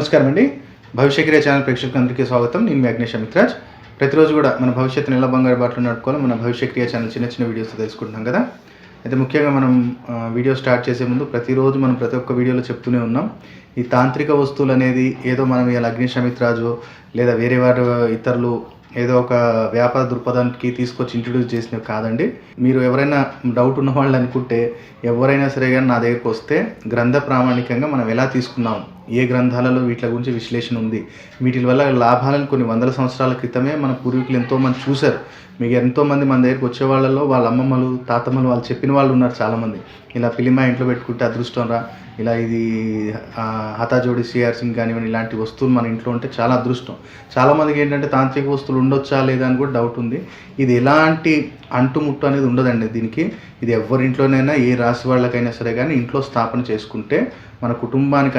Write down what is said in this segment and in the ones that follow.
నమస్కారం అండి. భవిష్యక్రియ ఛానల్ ప్రేక్షకులందరికీ స్వాగతం. నేను మీ అగ్నేష్ అమిత్రాజ్. ప్రతిరోజు కూడా మన భవిష్యత్తుని ఎలా బంగారు బాటలో నడుపుకోవాలో మన భవిష్యక్రియ ఛానల్ చిన్న చిన్న వీడియోస్ తెలుసుకుంటున్నాం కదా. అయితే ముఖ్యంగా మనం వీడియో స్టార్ట్ చేసే ముందు ప్రతిరోజు మనం ప్రతి ఒక్క వీడియోలో చెప్తూనే ఉన్నాం, ఈ తాంత్రిక వస్తువులు అనేది ఏదో మనం ఇలా అగ్నేష్ అమిత్రాజు లేదా వేరే వారు ఇతరులు ఏదో ఒక వ్యాపార దృక్పథానికి తీసుకొచ్చి ఇంట్రడ్యూస్ చేసినవి కాదండి. మీరు ఎవరైనా డౌట్ ఉన్న వాళ్ళు అనుకుంటే ఎవరైనా సరే కానీ నా దగ్గరికి వస్తే గ్రంథ ప్రామాణికంగా మనం ఎలా తీసుకున్నాం, ఏ గ్రంథాలలో వీటి గురించి విశ్లేషణ ఉంది, వీటి వల్ల లాభాలను కొన్ని వందల సంవత్సరాల క్రితమే మన పూర్వీకులు ఎంతోమంది చూశారు. మీకు ఎంతోమంది మన దగ్గరికి వచ్చే వాళ్ళలో వాళ్ళ అమ్మమ్మలు తాతమ్మలు వాళ్ళు చెప్పిన వాళ్ళు ఉన్నారు చాలామంది. ఇలా పిలిమా ఇంట్లో పెట్టుకుంటే అదృష్టం రా, ఇలా ఇది హతాజోడి సిఆర్ సింగ్ కానివ్వండి, ఇలాంటి వస్తువులు మన ఇంట్లో ఉంటే చాలా అదృష్టం. చాలామందికి ఏంటంటే తాంత్రిక వస్తువులు ఉండొచ్చా లేదా అని కూడా డౌట్ ఉంది. ఇది ఎలాంటి అంటుముట్టు అనేది ఉండదండి దీనికి. ఇది ఎవరింట్లోనైనా ఏ రాశి వాళ్ళకైనా సరే కానీ ఇంట్లో స్థాపన చేసుకుంటే మన కుటుంబానికి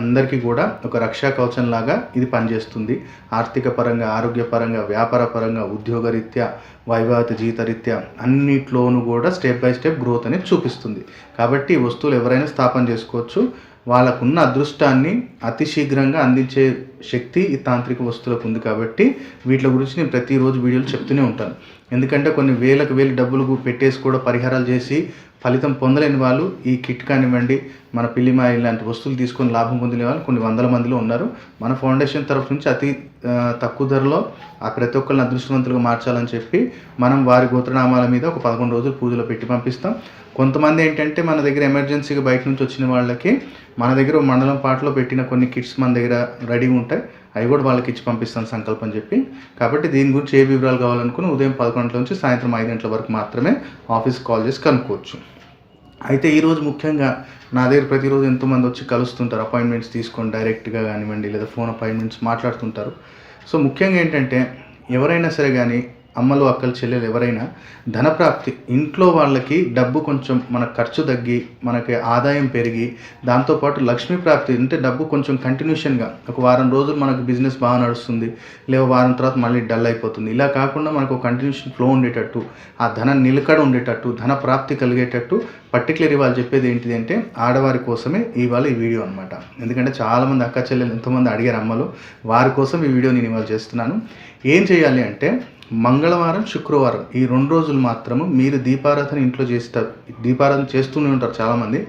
అందరికీ కూడా ఒక రక్షా కవచంలాగా ఇది పనిచేస్తుంది. ఆర్థిక పరంగా, ఆరోగ్యపరంగా, వ్యాపార పరంగా, ఉద్యోగరీత్యా, వైవాహిక జీవితరీత్యా అన్నిట్లోనూ కూడా స్టెప్ బై స్టెప్ గ్రోత్ అనేది చూపిస్తుంది. కాబట్టి ఈ వస్తువులు ఎవరైనా స్థాపన చేసుకోవచ్చు. వాళ్ళకున్న అదృష్టాన్ని అతి శీఘ్రంగా అందించే శక్తి ఈ తాంత్రిక వస్తువులకు ఉంది. కాబట్టి వీటి గురించి నేను ప్రతిరోజు వీడియోలు చెప్తూనే ఉంటాను. ఎందుకంటే కొన్ని వేలకు డబ్బులు పెట్టేసి కూడా పరిహారాలు చేసి ఫలితం పొందలేని వాళ్ళు ఈ కిట్ కానివ్వండి, మన పిల్లిమాయి లాంటి వస్తువులు తీసుకొని లాభం పొందిన వాళ్ళు కొన్ని వందల మందిలో ఉన్నారు. మన ఫౌండేషన్ తరఫు నుంచి అతి తక్కువ ధరలో ఆ ప్రతి ఒక్కరిని అదృష్టవంతులుగా మార్చాలని చెప్పి మనం వారి గోత్రనామాల మీద ఒక 11 రోజులు పూజలో పెట్టి పంపిస్తాం. కొంతమంది ఏంటంటే మన దగ్గర ఎమర్జెన్సీగా బయట నుంచి వచ్చిన వాళ్ళకి మన దగ్గర మండలం పాటలో పెట్టిన కొన్ని కిట్స్ మన దగ్గర రెడీగా ఉంటాయి. అవి కూడా వాళ్ళకి ఇచ్చి పంపిస్తాను సంకల్పం చెప్పి. కాబట్టి దీని గురించి ఏ వివరాలు కావాలనుకుని ఉదయం 11 గంటల నుంచి సాయంత్రం 5 గంటల వరకు మాత్రమే ఆఫీస్కి కాల్ చేసి కనుక్కోవచ్చు. అయితే ఈరోజు ముఖ్యంగా నా దగ్గర ప్రతిరోజు ఎంతోమంది వచ్చి కలుస్తుంటారు, అపాయింట్మెంట్స్ తీసుకొని డైరెక్ట్గా కానివ్వండి లేదా ఫోన్ అపాయింట్మెంట్స్ మాట్లాడుతుంటారు. సో ముఖ్యంగా ఏంటంటే ఎవరైనా సరే కానీ అమ్మలు అక్కలు చెల్లెలు ఎవరైనా ధనప్రాప్తి, ఇంట్లో వాళ్ళకి డబ్బు కొంచెం మన ఖర్చు తగ్గి మనకి ఆదాయం పెరిగి దాంతోపాటు లక్ష్మీ ప్రాప్తి అంటే డబ్బు కొంచెం కంటిన్యూషన్గా ఒక వారం రోజులు మనకు బిజినెస్ బాగా నడుస్తుంది, లేదా వారం తర్వాత మళ్ళీ డల్ అయిపోతుంది. ఇలా కాకుండా మనకు కంటిన్యూషన్ ఫ్లో ఉండేటట్టు, ఆ ధన నిలకడ ఉండేటట్టు, ధన ప్రాప్తి కలిగేటట్టు పర్టికులర్ ఇవాళ చెప్పేది ఏంటిది అంటే ఆడవారి కోసమే ఇవాళ ఈ వీడియో అనమాట. ఎందుకంటే చాలామంది అక్క చెల్లెలు ఎంతోమంది అడిగారు అమ్మలు, వారి కోసం ఈ వీడియో నేను ఇవాళ చేస్తున్నాను. ఏం చేయాలి అంటే మంగళవారం, శుక్రవారం ఈ 2 రోజులు మాత్రము మీరు దీపారాధన ఇంట్లో చేస్తారు. దీపారాధన చేస్తూనే ఉంటారు చాలామంది.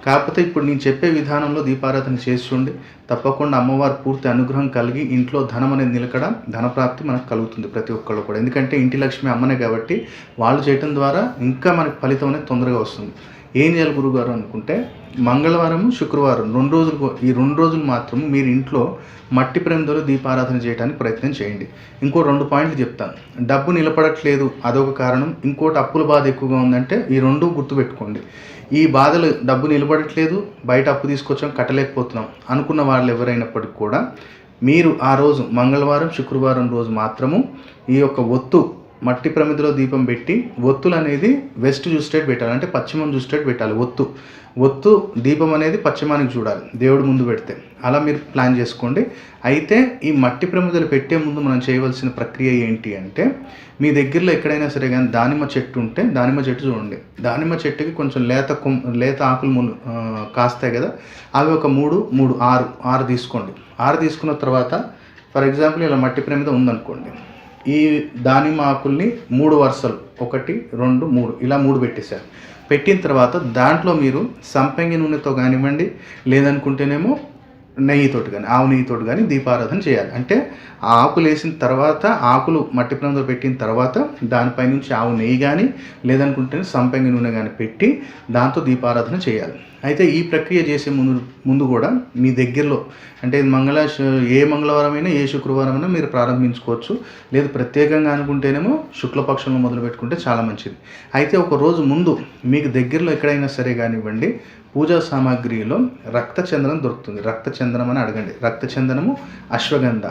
కాకపోతే ఇప్పుడు నేను చెప్పే విధానంలో దీపారాధన చేస్తుండి తప్పకుండా అమ్మవారి పూర్తి అనుగ్రహం కలిగి ఇంట్లో ధనం అనేది నిలకడ, ధనప్రాప్తి మనకు కలుగుతుంది ప్రతి ఒక్కళ్ళు కూడా. ఎందుకంటే ఇంటి లక్ష్మి అమ్మనే కాబట్టి వాళ్ళు చేయటం ద్వారా ఇంకా మనకు ఫలితం అనేది తొందరగా వస్తుంది. ఏం చేయాలి గురుగారు అనుకుంటే మంగళవారం, శుక్రవారం 2 రోజులు, ఈ 2 రోజులు మాత్రము మీరు ఇంట్లో మట్టి ప్రమిదలో దీపారాధన చేయడానికి ప్రయత్నం చేయండి. ఇంకో 2 పాయింట్లు చెప్తాను. డబ్బు నిలబడట్లేదు అదొక కారణం, ఇంకోటి అప్పుల బాధ ఎక్కువగా ఉందంటే ఈ 2 గుర్తుపెట్టుకోండి. ఈ బాధలు డబ్బు నిలబడట్లేదు, బయట అప్పు తీసుకొచ్చాం కట్టలేకపోతున్నాం అనుకున్న వాళ్ళు ఎవరైనప్పటికీ కూడా మీరు ఆ రోజు మంగళవారం, శుక్రవారం రోజు మాత్రము ఈ యొక్క మట్టి ప్రమిదలో దీపం పెట్టి ఒత్తులు అనేది వెస్ట్ చూస్టేట్ పెట్టాలి, అంటే పశ్చిమం చూస్టేట్ పెట్టాలి. ఒత్తు దీపం అనేది పశ్చిమానికి చూడాలి దేవుడి ముందు పెడితే. అలా మీరు ప్లాన్ చేసుకోండి. అయితే ఈ మట్టి ప్రమిదలు పెట్టే ముందు మనం చేయవలసిన ప్రక్రియ ఏంటి అంటే మీ దగ్గరలో ఎక్కడైనా సరే కానీ దానిమ్మ చెట్టు ఉంటే దానిమ్మ చెట్టు చూడండి. దానిమ్మ చెట్టుకి కొంచెం లేత ఆకులు కాస్తాయి కదా, అవి ఒక 6 తీసుకోండి. 6 తీసుకున్న తర్వాత ఫర్ ఎగ్జాంపుల్ ఇలా మట్టి ప్రమిద ఉందనుకోండి, ఈ దానిమ్మ ఆకుల్ని 3 వరుసలు 1, 2, 3 ఇలా 3 పెట్టేశారు. పెట్టిన తర్వాత దాంట్లో మీరు సంపంగి నూనెతో కానివ్వండి, లేదనుకుంటేనేమో నెయ్యితోటి కానీ, ఆవు నెయ్యితోటి కానీ దీపారాధన చేయాలి. అంటే ఆ ఆకులు వేసిన తర్వాత, ఆకులు మట్టి ప్రమిదలో పెట్టిన తర్వాత దానిపై నుంచి ఆవు నెయ్యి కానీ లేదనుకుంటే సంపంగి నూనె కానీ పెట్టి దాంతో దీపారాధన చేయాలి. అయితే ఈ ప్రక్రియ చేసే ముందు కూడా మీ దగ్గరలో అంటే ఏ మంగళవారమైనా ఏ శుక్రవారమైనా మీరు ప్రారంభించుకోవచ్చు. లేదు ప్రత్యేకంగా అనుకుంటేనేమో శుక్లపక్షంలో మొదలు పెట్టుకుంటే చాలా మంచిది. అయితే ఒక రోజు ముందు మీకు దగ్గరలో ఎక్కడైనా సరే కానివ్వండి పూజా సామాగ్రిలో రక్తచందనం దొరుకుతుంది. రక్తచందనం అని అడగండి. రక్తచందనము, అశ్వగంధ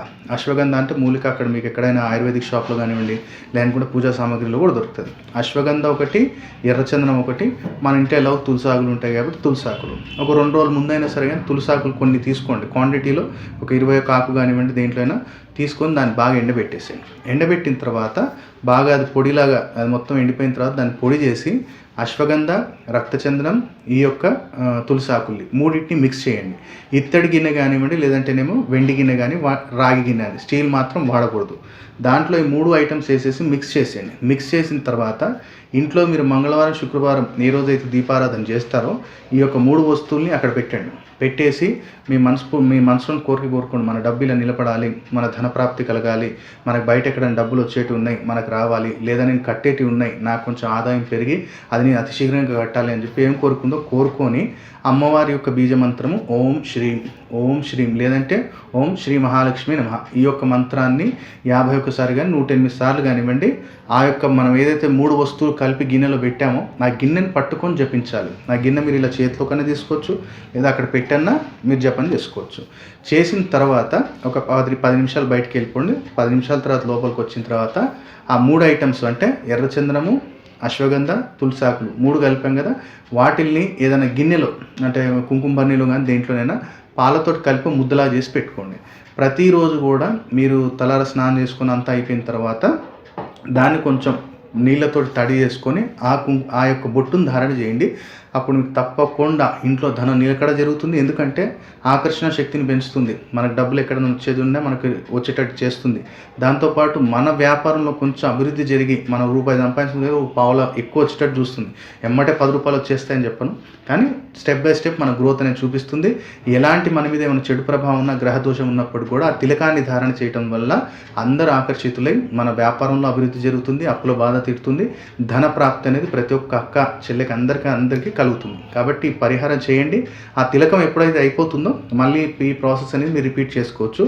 అంటే మూలిక అక్కడ మీకు ఎక్కడైనా ఆయుర్వేదిక్ షాప్లో కానివ్వండి లేకుంటే పూజా సామాగ్రిలో కూడా దొరుకుతుంది. అశ్వగంధ ఒకటి, ఎర్రచందనం ఒకటి. మన ఇంట్లో ఎలా తులసాకులు ఉంటాయి కాబట్టి తులసాకులు ఒక 2 రోజుల ముందైనా సరే కానీ తులసాకులు కొన్ని తీసుకోండి. క్వాంటిటీలో ఒక 21 ఆకు కానివ్వండి దేంట్లో అయినా తీసుకొని దాన్ని బాగా ఎండబెట్టేసేయండి. ఎండబెట్టిన తర్వాత బాగా అది పొడిలాగా అది మొత్తం ఎండిపోయిన తర్వాత దాన్ని పొడి చేసి అశ్వగంధ, రక్తచందనం, ఈ యొక్క తులసి ఆకుల్ని మూడింటిని మిక్స్ చేయండి. ఇత్తడి గిన్నె కానివ్వండి, లేదంటేనేమో వెండి గిన్నె కానీ, రాగి గిన్నె అది స్టీల్ మాత్రం వాడకూడదు. దాంట్లో ఈ 3 ఐటమ్స్ వేసేసి మిక్స్ చేసేయండి. మిక్స్ చేసిన తర్వాత ఇంట్లో మీరు మంగళవారం, శుక్రవారం ఏ రోజైతే దీపారాధన చేస్తారో ఈ యొక్క 3 వస్తువుల్ని అక్కడ పెట్టండి. పెట్టేసి మీ మనసులో కోరుకోండి, మన డబ్బు ఇలా నిలబడాలి, మన ధనప్రాప్తి కలగాలి, మనకు బయట ఎక్కడైనా డబ్బులు వచ్చేటివి ఉన్నాయి మనకు రావాలి, లేదా నేను కట్టేటివి ఉన్నాయి నాకు కొంచెం ఆదాయం పెరిగి అది నేను అతి శీఘ్రంగా కట్టాలి అని చెప్పి ఏం కోరుకుందో కోరుకొని అమ్మవారి యొక్క బీజమంత్రము ఓం శ్రీం లేదంటే ఓం శ్రీ మహాలక్ష్మి నమః ఈ యొక్క మంత్రాన్ని 51 సార్లు కానీ 108 సార్లు కానివ్వండి ఆ యొక్క మనం ఏదైతే 3 వస్తువులు కలిపి గిన్నెలో పెట్టామో ఆ గిన్నెని పట్టుకొని జపించాలి. ఆ గిన్నె మీరు ఇలా చేతిలో కన్నా తీసుకోవచ్చు, లేదా అక్కడ పెట్టన్నా మీరు జపం చేసుకోవచ్చు. చేసిన తర్వాత ఒక 10 నిమిషాలు బయటికి వెళ్ళిపోండి. 10 నిమిషాల తర్వాత లోపలికి వచ్చిన తర్వాత ఆ 3 ఐటమ్స్ అంటే ఎర్రచందనము, అశ్వగంధ, తులసాకులు 3 కలిపాం కదా, వాటిల్ని ఏదైనా గిన్నెలో అంటే కుంకుమ బన్నీలో కానీ దేంట్లోనైనా పాలతోటి కలిపి ముద్దలా చేసి పెట్టుకోండి. ప్రతిరోజు కూడా మీరు తలార స్నానం చేసుకొని అంతా అయిపోయిన తర్వాత దాన్ని కొంచెం నీళ్ళతోటి తడి చేసుకొని ఆ యొక్క బొట్టును ధారణ చేయండి. అప్పుడు మీకు తప్పకుండా ఇంట్లో ధనం నిలకడ జరుగుతుంది. ఎందుకంటే ఆకర్షణ శక్తిని పెంచుతుంది, మనకు డబ్బులు ఎక్కడ వచ్చేది ఉన్నా మనకు వచ్చేటట్టు చేస్తుంది. దాంతోపాటు మన వ్యాపారంలో కొంచెం అభివృద్ధి జరిగి మన రూపాయి సంపాదించుకుంటే పావుల ఎక్కువ వచ్చేటట్టు చూస్తుంది. ఎమ్మటే 10 రూపాయలు వచ్చేస్తాయని చెప్పను, కానీ స్టెప్ బై స్టెప్ మన గ్రోత్ అనేది చూపిస్తుంది. ఎలాంటి మన మీద ఏమైనా చెడు ప్రభావం ఉన్న గ్రహ దోషం ఉన్నప్పుడు కూడా ఆ తిలకాన్ని ధారణ చేయడం వల్ల అందరూ ఆకర్షితులై మన వ్యాపారంలో అభివృద్ధి జరుగుతుంది, అప్పుల బాధ తీరుతుంది, ధన ప్రాప్తి అనేది ప్రతి ఒక్క అక్క చెల్లెకి అందరికీ కలుగుతుంది. కాబట్టి పరిహారం చేయండి. ఆ తిలకం ఎప్పుడైతే అయిపోతుందో మళ్ళీ ఈ ప్రాసెస్ అనేది మీరు రిపీట్ చేసుకోవచ్చు.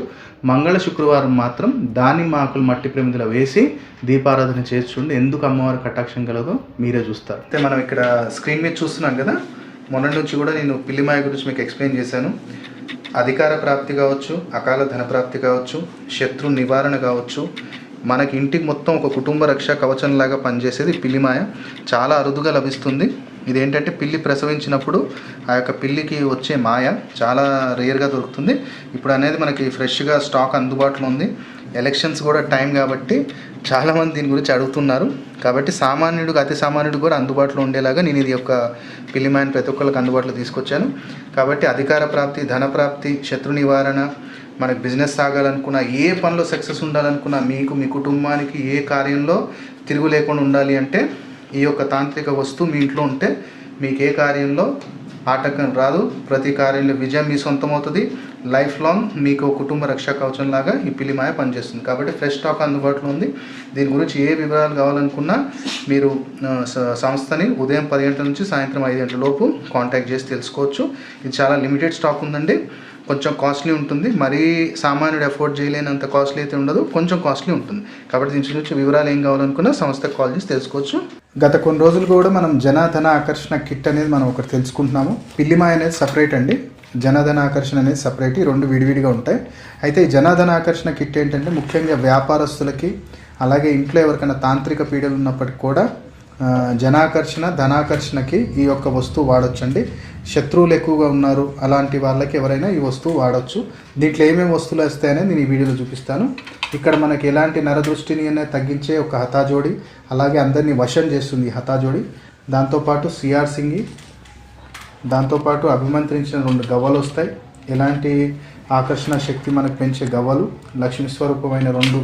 మంగళ శుక్రవారం మాత్రం దానిమ్మ ఆకులు మట్టి ప్రమిదలో వేసి దీపారాధన చేసి చూడండి. ఎందుకు అమ్మవారి కటాక్షం కలదో మీరే చూస్తారు. అయితే మనం ఇక్కడ స్క్రీన్ మీద చూస్తున్నాం కదా, మొన్నటి నుంచి కూడా నేను పిల్లిమాయ గురించి మీకు ఎక్స్ప్లెయిన్ చేశాను. అధికార ప్రాప్తి కావచ్చు, అకాల ధన ప్రాప్తి కావచ్చు, శత్రు నివారణ కావచ్చు, మనకి ఇంటికి మొత్తం ఒక కుటుంబ రక్ష కవచంలాగా పనిచేసేది పిల్లిమాయ. చాలా అరుదుగా లభిస్తుంది. ఇదేంటంటే పిల్లి ప్రసవించినప్పుడు ఆ యొక్క పిల్లికి వచ్చే మాయ చాలా రేర్గా దొరుకుతుంది. ఇప్పుడు అనేది మనకి ఫ్రెష్గా స్టాక్ అందుబాటులో ఉంది. ఎలక్షన్స్ కూడా టైం కాబట్టి చాలామంది దీని గురించి అడుగుతున్నారు. కాబట్టి సామాన్యుడికి అతి సామాన్యుడికి కూడా అందుబాటులో ఉండేలాగా నేను ఇది యొక్క పిల్లిమాయని ప్రతి ఒక్కరికి అందుబాటులో తీసుకొచ్చాను. కాబట్టి అధికార ప్రాప్తి, ధన ప్రాప్తి, శత్రు నివారణ, మనకు బిజినెస్ సాగాలనుకున్నా, ఏ పనిలో సక్సెస్ ఉండాలనుకున్నా, మీకు మీ కుటుంబానికి ఏ కార్యంలో తిరుగు లేకుండా ఉండాలి అంటే ఈ యొక్క తాంత్రిక వస్తువు మీ ఇంట్లో ఉంటే మీకు ఏ కార్యంలో ఆటంకం రాదు, ప్రతి కార్యంలో విజయం మీ సొంతం అవుతుంది. లైఫ్ లాంగ్ మీకు కుటుంబ రక్షా కవచంలాగా ఈ పిల్లిమాయ పనిచేస్తుంది. కాబట్టి ఫ్రెష్ స్టాక్ అందుబాటులో ఉంది. దీని గురించి ఏ వివరాలు కావాలనుకున్నా మీరు సంస్థని ఉదయం 10 గంటల నుంచి సాయంత్రం 5 గంటల లోపు కాంటాక్ట్ చేసి తెలుసుకోవచ్చు. ఇది చాలా లిమిటెడ్ స్టాక్ ఉందండి. కొంచెం కాస్ట్లీ ఉంటుంది, మరీ సామాన్యుడు అఫోర్డ్ చేయలేనంత కాస్ట్లీ అయితే ఉండదు, కొంచెం కాస్ట్లీ ఉంటుంది. కాబట్టి దీని గురించి వివరాలు ఏం కావాలనుకున్నా సంస్థకు కాల్ చేసి తెలుసుకోవచ్చు. గత కొన్ని రోజులు కూడా మనం జనధన ఆకర్షణ కిట్ అనేది మనం ఒకటి తెలుసుకుంటున్నాము. పిల్లిమాయ అనేది సపరేట్ అండి, జనధన ఆకర్షణ అనేది సపరేట్, ఈ 2 విడివిడిగా ఉంటాయి. అయితే ఈ జనధన ఆకర్షణ కిట్ ఏంటంటే ముఖ్యంగా వ్యాపారస్తులకి, అలాగే ఇంట్లో ఎవరికైనా తాంత్రిక పీడలు ఉన్నప్పటికీ కూడా జనాకర్షణ, ధనాకర్షణకి ఈ యొక్క వస్తువు వాడొచ్చండి. శత్రువులు ఎక్కువగా ఉన్నారు అలాంటి వాళ్ళకి ఎవరైనా ఈ వస్తువు వాడచ్చు. దీంట్లో ఏమేమి వస్తువులు వస్తాయనేది నేను ఈ వీడియోలో చూపిస్తాను. ఇక్కడ మనకి ఎలాంటి నరదృష్టిని అనేది తగ్గించే ఒక హతాజోడి, అలాగే అందరినీ వశం చేస్తుంది ఈ హతాజోడి. దాంతోపాటు సిఆర్ సింగి, దాంతోపాటు అభిమంత్రించిన 2 గవ్వలు వస్తాయి. ఎలాంటి ఆకర్షణ శక్తి మనకు పెంచే గవ్వలు, లక్ష్మీ స్వరూపమైన 2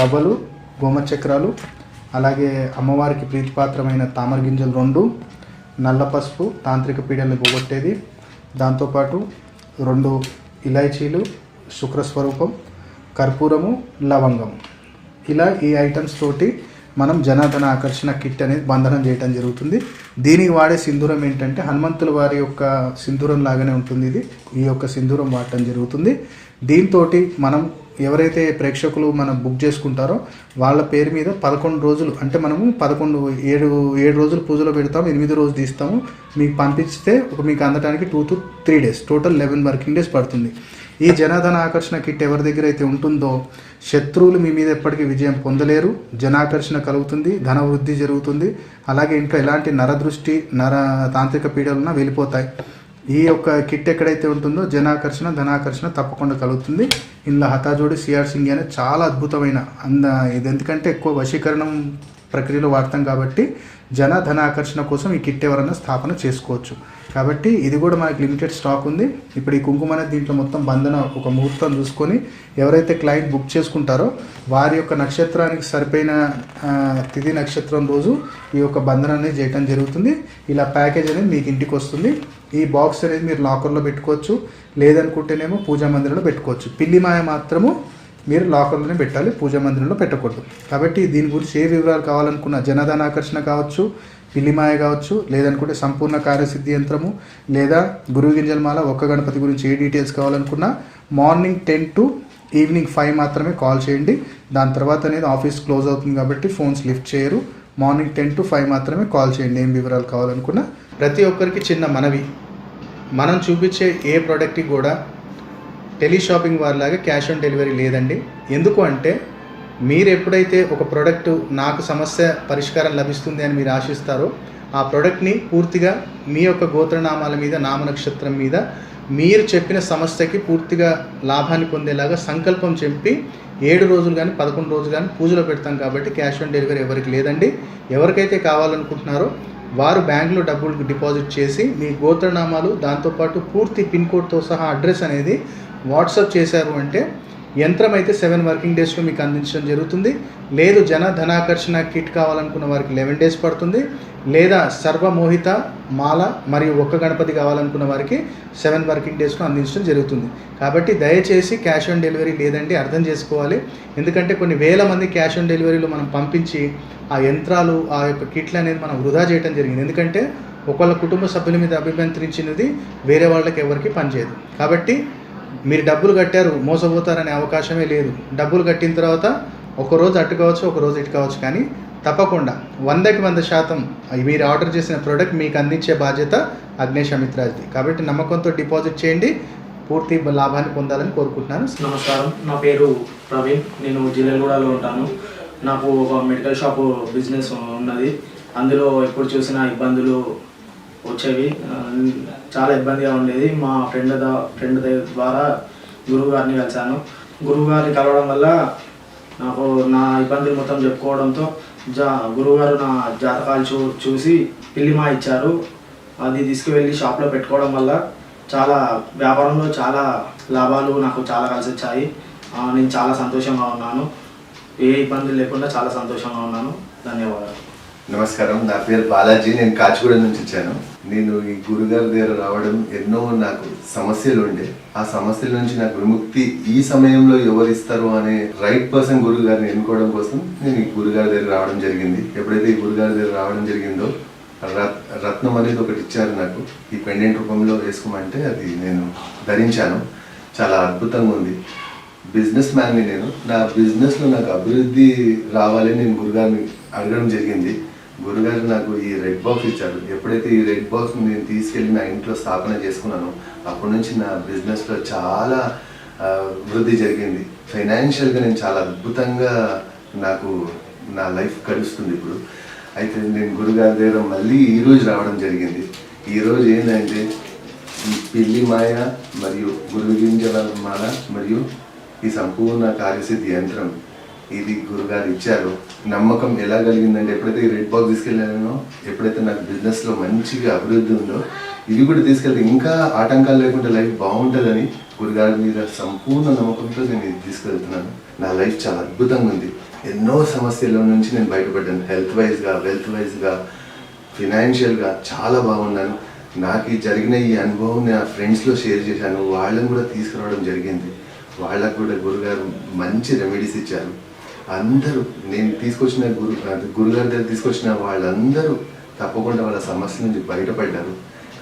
గవ్వలు, గోమచక్రాలు, అలాగే అమ్మవారికి ప్రీతిపాత్రమైన తామర గింజలు 2, నల్ల పసుపు తాంత్రిక పీడలను పోగొట్టేది, దాంతోపాటు 2 ఇలాచీలు, శుక్రస్వరూపం, కర్పూరము, లవంగము. ఇలా ఈ ఐటమ్స్ తోటి మనం జనాధన ఆకర్షణ కిట్ అనేది బంధనం చేయడం జరుగుతుంది. దీనికి వాడే సింధూరం ఏంటంటే హనుమంతుల వారి యొక్క సింధూరం లాగానే ఉంటుంది. ఈ యొక్క సింధూరం వాడటం జరుగుతుంది. దీంతో మనం ఎవరైతే ప్రేక్షకులు మనం బుక్ చేసుకుంటారో వాళ్ళ పేరు మీద 11 రోజులు, అంటే మనము 7 రోజులు పూజలో పెడతాము, 8 రోజు తీస్తాము. మీకు పంపిస్తే మీకు అందడానికి 2 to 3 days, total 11 working days పడుతుంది. ఈ జనాధన ఆకర్షణ కిట్ ఎవరి దగ్గర అయితే ఉంటుందో శత్రువులు మీ మీద ఎప్పటికీ విజయం పొందలేరు, జనాకర్షణ కలుగుతుంది, ధన వృద్ధి జరుగుతుంది. అలాగే ఇంట్లో ఎలాంటి నరదృష్టి, తాంత్రిక పీడలున్నా వెళ్ళిపోతాయి. ఈ యొక్క కిట్ ఎక్కడైతే ఉంటుందో జనాకర్షణ, ధనాకర్షణ తప్పకుండా కలుగుతుంది. ఇందులో హతాజోడి, సిఆర్ సింగి అనేది చాలా అద్భుతమైన ఇది. ఎందుకంటే ఎక్కువ వశీకరణం ప్రక్రియలో వాడతాం కాబట్టి ధన ఆకర్షణ కోసం ఈ కిట్ ఎవరైనా స్థాపన చేసుకోవచ్చు. కాబట్టి ఇది కూడా మనకి లిమిటెడ్ స్టాక్ ఉంది. ఇప్పుడు ఈ కుంకుమ అనేది దీంట్లో మొత్తం బంధన ఒక ముహూర్తం చూసుకొని ఎవరైతే క్లయింట్ బుక్ చేసుకుంటారో వారి యొక్క నక్షత్రానికి సరిపోయిన తిథి నక్షత్రం రోజు ఈ యొక్క బంధన అనేది చేయడం జరుగుతుంది. ఇలా ప్యాకేజ్ అనేది మీకు ఇంటికి వస్తుంది. ఈ బాక్స్ అనేది మీరు లాకర్లో పెట్టుకోవచ్చు, లేదనుకుంటేనేమో పూజా మందిరంలో పెట్టుకోవచ్చు. పిల్లి మాయ మాత్రము మీరు లాకర్లోనే పెట్టాలి, పూజా మందిరంలో పెట్టకూడదు. కాబట్టి దీని గురించి ఏ వివరాలు కావాలనుకున్న జనధనాకర్షణ కావచ్చు, పిల్లిమాయ కావచ్చు, లేదనుకుంటే సంపూర్ణ కార్యసిద్ధి యంత్రము లేదా గురువు గింజల మాల, ఒక్క గణపతి గురించి ఏ డీటెయిల్స్ కావాలనుకున్నా మార్నింగ్ 10 to ఈవినింగ్ 5 మాత్రమే కాల్ చేయండి. దాని తర్వాత అనేది ఆఫీస్ క్లోజ్ అవుతుంది కాబట్టి ఫోన్స్ లిఫ్ట్ చేయరు. మార్నింగ్ 10 to 5 మాత్రమే కాల్ చేయండి ఏం వివరాలు కావాలనుకున్నా. ప్రతి ఒక్కరికి చిన్న మనవి, మనం చూపించే ఏ ప్రోడక్ట్కి కూడా టెలిషాపింగ్ వారిలాగా క్యాష్ ఆన్ డెలివరీ లేదండి. ఎందుకు అంటే మీరు ఎప్పుడైతే ఒక ప్రోడక్ట్ నాకు సమస్య పరిష్కారం లభిస్తుంది అని మీరు ఆశిస్తారో ఆ ప్రోడక్ట్ని పూర్తిగా మీ యొక్క గోత్రనామాల మీద, నామ నక్షత్రం మీద మీరు చెప్పిన సమస్యకి పూర్తిగా లాభాన్ని పొందేలాగా సంకల్పం చెప్పి 7 రోజులు కానీ 11 రోజులు కానీ పూజలో పెడతాం కాబట్టి క్యాష్ ఆన్ డెలివరీ ఎవరికి లేదండి. ఎవరికైతే కావాలనుకుంటున్నారో వారు బ్యాంకులో డబ్బులు డిపాజిట్ చేసి మీ గోత్రనామాలు దాంతోపాటు పూర్తి పిన్ కోడ్తో సహా అడ్రస్ అనేది వాట్సాప్ చేశారు అంటే యంత్రం అయితే 7 వర్కింగ్ డేస్లో మీకు అందించడం జరుగుతుంది. లేదు ధనాకర్షణ కిట్ కావాలనుకున్న వారికి 11 days పడుతుంది. లేదా సర్వమోహిత మాల మరియు ఒక్క గణపతి కావాలనుకున్న వారికి 7 వర్కింగ్ డేస్లో అందించడం జరుగుతుంది. కాబట్టి దయచేసి క్యాష్ ఆన్ డెలివరీ లేదండి, అర్థం చేసుకోవాలి. ఎందుకంటే కొన్ని వేల మంది క్యాష్ ఆన్ డెలివరీలో మనం పంపించి ఆ యంత్రాలు ఆ యొక్క కిట్లు అనేది మనం వృధా చేయడం జరిగింది. ఎందుకంటే ఒకళ్ళ కుటుంబ సభ్యుల మీద అభిమంత్రించినది వేరే వాళ్ళకి ఎవరికి పనిచేయదు. కాబట్టి మీరు డబ్బులు కట్టారు మోసపోతారనే అవకాశమే లేదు. డబ్బులు కట్టిన తర్వాత ఒకరోజు అటు కావచ్చు, ఒకరోజు ఇటు కావచ్చు, కానీ తప్పకుండా 100కి 100% మీరు ఆర్డర్ చేసిన ప్రోడక్ట్ మీకు అందించే బాధ్యత అగ్నేష్ అమిత్రాజ్ది. కాబట్టి నమ్మకంతో డిపాజిట్ చేయండి, పూర్తి లాభాన్ని పొందాలని కోరుకుంటున్నాను. నమస్కారం, నా పేరు ప్రవీణ్. నేను జిల్లెగూడలో ఉంటాను. నాకు ఒక మెడికల్ షాప్ బిజినెస్ ఉన్నది. అందులో ఎప్పుడు చూసినా ఇబ్బందులు వచ్చేవి, చాలా ఇబ్బందిగా ఉండేది. మా ఫ్రెండ్ ద్వారా గురువు గారిని కలిశాను. గురువు గారిని కలవడం వల్ల నాకు నా ఇబ్బందులు మొత్తం చెప్పుకోవడంతో గురువుగారు నా జాతకాలు చూసి పిల్లిమా ఇచ్చారు. అది తీసుకువెళ్ళి షాప్లో పెట్టుకోవడం వల్ల చాలా వ్యాపారంలో చాలా లాభాలు నాకు చాలా కలిసి వచ్చాయి. నేను చాలా సంతోషంగా ఉన్నాను. ఏ ఇబ్బందులు లేకుండా చాలా సంతోషంగా ఉన్నాను. ధన్యవాదాలు. నమస్కారం, నా పేరు బాలాజీ. నేను కాచిగూడ నుంచి వచ్చాను. నేను ఈ గురుగారి దగ్గర రావడం ఎన్నో నాకు సమస్యలు ఉండే, ఆ సమస్యల నుంచి నాకు విముక్తి ఈ సమయంలో ఎవరిస్తారు అనే రైట్ పర్సన్ గురుగారిని ఎన్నుకోవడం కోసం నేను ఈ గురుగారి దగ్గర రావడం జరిగింది. ఎప్పుడైతే ఈ గురుగారి దగ్గర రావడం జరిగిందో రత్నం అనేది ఒకటి ఇచ్చారు నాకు, ఈ పెండెంట్ రూపంలో వేసుకోమంటే అది నేను ధరించాను. చాలా అద్భుతంగా ఉంది. బిజినెస్ మ్యాన్ని నేను, నా బిజినెస్లో నాకు అభివృద్ధి రావాలని నేను గురుగారిని అడగడం జరిగింది. గురుగారు నాకు ఈ రెడ్ బాక్స్ ఇచ్చారు. ఎప్పుడైతే ఈ రెడ్ బాక్స్ నేను తీసుకెళ్ళి నా ఇంట్లో స్థాపన చేసుకున్నానో అప్పటి నుంచి నా బిజినెస్లో చాలా వృద్ధి జరిగింది. ఫైనాన్షియల్గా నేను చాలా అద్భుతంగా నాకు నా లైఫ్ గడుస్తుంది ఇప్పుడు. అయితే నేను గురుగారి దగ్గర మళ్ళీ ఈరోజు రావడం జరిగింది. ఈరోజు ఏంటంటే ఈ పిల్లి మాయ మరియు గురువు గింజల మాల మరియు ఈ సంపూర్ణ కార్యసిద్ధి యంత్రం ఇది గురుగారు ఇచ్చారు. నమ్మకం ఎలా కలిగిందంటే ఎప్పుడైతే ఈ రెడ్ బాక్స్ తీసుకెళ్ళానో, ఎప్పుడైతే నాకు బిజినెస్లో మంచిగా అభివృద్ధి ఉందో ఇవి కూడా తీసుకెళ్తే ఇంకా ఆటంకాలు లేకుండా లైఫ్ బాగుంటుందని గురుగారి మీద సంపూర్ణ నమ్మకంతో నేను ఇది తీసుకెళ్తున్నాను. నా లైఫ్ చాలా అద్భుతంగా ఉంది. ఎన్నో సమస్యల నుంచి నేను బయటపడ్డాను. హెల్త్ వైజ్గా, వెల్త్ వైజ్గా, ఫినాన్షియల్గా చాలా బాగున్నాను. నాకు ఈ జరిగిన ఈ అనుభవం నా ఫ్రెండ్స్లో షేర్ చేశాను. వాళ్ళని కూడా తీసుకురావడం జరిగింది. వాళ్ళకు కూడా గురుగారు మంచి రెమెడీస్ ఇచ్చారు. అందరూ నేను తీసుకొచ్చిన గురుగారి దగ్గర తీసుకొచ్చిన వాళ్ళందరూ తప్పకుండా వాళ్ళ సమస్య నుంచి బయటపడ్డారు.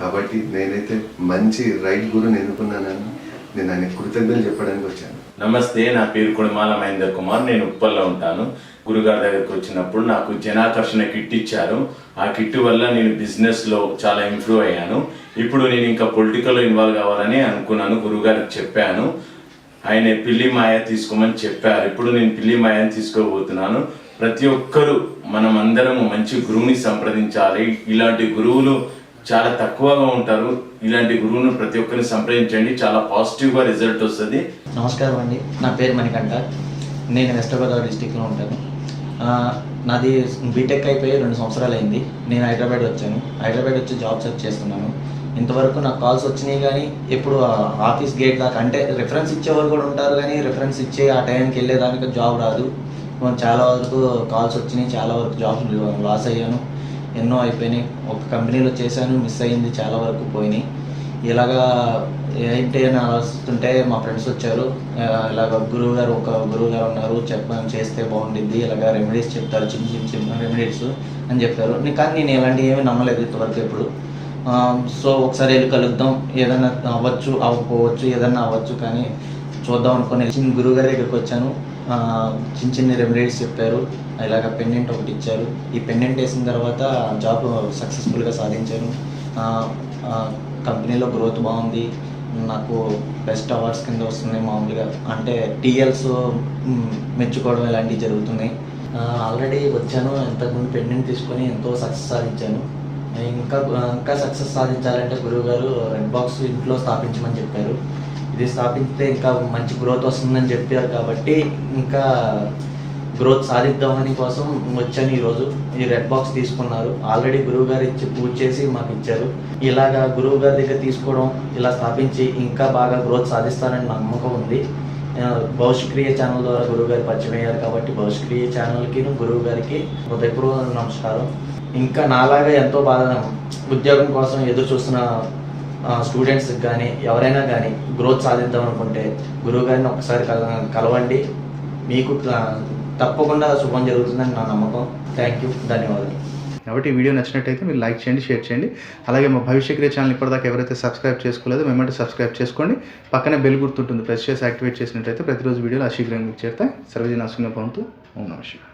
కాబట్టి నేనైతే మంచి రైట్ గురుని ఎన్నుకున్నానని నేను ఆయన కృతజ్ఞతలు చెప్పడానికి వచ్చాను. నమస్తే, నా పేరు కుడమాల మహేందర్ కుమార్. నేను ఉప్పల్లో ఉంటాను. గురుగారి దగ్గరికి వచ్చినప్పుడు నాకు జనాకర్షణ కిట్ ఇచ్చారు. ఆ కిట్ వల్ల నేను బిజినెస్లో చాలా ఇంప్రూవ్ అయ్యాను. ఇప్పుడు నేను ఇంకా పొలిటికల్లో ఇన్వాల్వ్ కావాలని అనుకున్నాను. గురుగారికి చెప్పాను, ఆయన పిల్లి మాయ తీసుకోమని చెప్పారు. ఇప్పుడు నేను పిల్లి మాయని తీసుకోబోతున్నాను. ప్రతి ఒక్కరూ మనం అందరము మంచి గురువుని సంప్రదించాలి. ఇలాంటి గురువులు చాలా తక్కువగా ఉంటారు. ఇలాంటి గురువును ప్రతి ఒక్కరిని సంప్రదించండి, చాలా పాజిటివ్గా రిజల్ట్ వస్తుంది. నమస్కారం అండి, నా పేరు మణికంఠ. నేను వెస్ట్ గోదావరి డిస్టిక్లో ఉంటాను. నాది బీటెక్ అయిపోయి 2 సంవత్సరాలు అయింది. నేను హైదరాబాద్ వచ్చాను. హైదరాబాద్ వచ్చి జాబ్ సెర్చ్ చేస్తున్నాను. ఇంతవరకు నాకు కాల్స్ వచ్చినాయి కానీ ఎప్పుడు ఆఫీస్ గేట్ దాకా, అంటే రిఫరెన్స్ ఇచ్చేవాళ్ళు కూడా ఉంటారు కానీ రిఫరెన్స్ ఇచ్చే ఆ టైంకి వెళ్ళేదానికి జాబ్ రాదు. చాలా వరకు కాల్స్ వచ్చినాయి, చాలా వరకు జాబ్స్ లాస్ అయ్యాను, ఎన్నో అయిపోయినాయి. ఒక కంపెనీలో చేశాను, మిస్ అయ్యింది, చాలా వరకు పోయినాయి. ఇలాగా ఏంటి అని ఆలోచిస్తుంటే మా ఫ్రెండ్స్ వచ్చారు. ఇలాగ ఒక గురువు గారు ఉన్నారు, చేస్తే బాగుండిద్ది, ఇలాగ రెమెడీస్ చెప్తారు, చిన్న రెమెడీస్ అని చెప్పారు. కానీ నేను ఇలాంటివి ఏమీ నమ్మలేదు ఇంతవరకు ఎప్పుడు. సో ఒకసారి వెళ్ళి కలుద్దాం, ఏదైనా అవ్వచ్చు అవ్వకపోవచ్చు, ఏదైనా అవ్వచ్చు, కానీ చూద్దాం అనుకుని గురువు గారి దగ్గరికి వచ్చాను. చిన్న రెమెడీస్ చెప్పారు. ఇలాగ పెండెంట్ ఒకటి ఇచ్చారు. ఈ పెండెంట్ వేసిన తర్వాత జాబ్ సక్సెస్ఫుల్గా సాధించాను. కంపెనీలో గ్రోత్ బాగుంది. నాకు బెస్ట్ అవార్డ్స్ కింద వస్తున్నాయి మామూలుగా, అంటే టీఎల్స్ మెచ్చుకోవడం ఇలాంటివి జరుగుతున్నాయి. ఆల్రెడీ వచ్చాను, ఇంతకుముందు పెండెంట్ తీసుకొని ఎంతో సక్సెస్ సాధించాను. ఇంకా సక్సెస్ సాధించాలంటే గురువుగారు రెడ్ బాక్స్ ఇంట్లో స్థాపించమని చెప్పారు. ఇది స్థాపిస్తే ఇంకా మంచి గ్రోత్ వస్తుందని చెప్పారు కాబట్టి ఇంకా గ్రోత్ సాధిద్దామని కోసం వచ్చాను. ఈరోజు ఈ రెడ్ బాక్స్ తీసుకున్నారు. ఆల్రెడీ గురువు గారు ఇచ్చి పూజ చేసి మాకు ఇచ్చారు. ఇలాగా గురువు గారి దగ్గర తీసుకోవడం, ఇలా స్థాపించి ఇంకా బాగా గ్రోత్ సాధిస్తానని నమ్మకం ఉంది. భవిష్క్రియ ఛానల్ ద్వారా గురువు గారు పరిచయం అయ్యారు కాబట్టి భవిష్క్రియ ఛానల్కి గురువు గారికి హృదయపూర్వక నమస్కారం. ఇంకా నాలాగా ఎంతో బాధ ఉద్యోగం కోసం ఎదురు చూస్తున్న స్టూడెంట్స్కి కానీ ఎవరైనా కానీ గ్రోత్ సాధిద్దాం అనుకుంటే గురువు గారిని ఒకసారి కలవండి. మీకు తప్పకుండా శుభం జరుగుతుందని నా నమ్మకం. థ్యాంక్ యూ, ధన్యవాదాలు. కాబట్టి ఈ వీడియో నచ్చినట్టయితే మీరు లైక్ చేయండి, షేర్ చేయండి. అలాగే మా భవిష్యక్రియ ఛానల్ ఇప్పటిదాకా ఎవరైతే సబ్స్క్రైబ్ చేసుకోలేదో మేమంటే సబ్స్క్రైబ్ చేసుకోండి. పక్కనే బెల్ గుర్తుంటుంది, ప్రెస్ చేసి యాక్టివేట్ చేసినట్టయితే ప్రతిరోజు వీడియోలు శీఘ్రంగా మీకు చేరుతాయి. సర్వజన భవంతు. ఓం నమః శివాయ.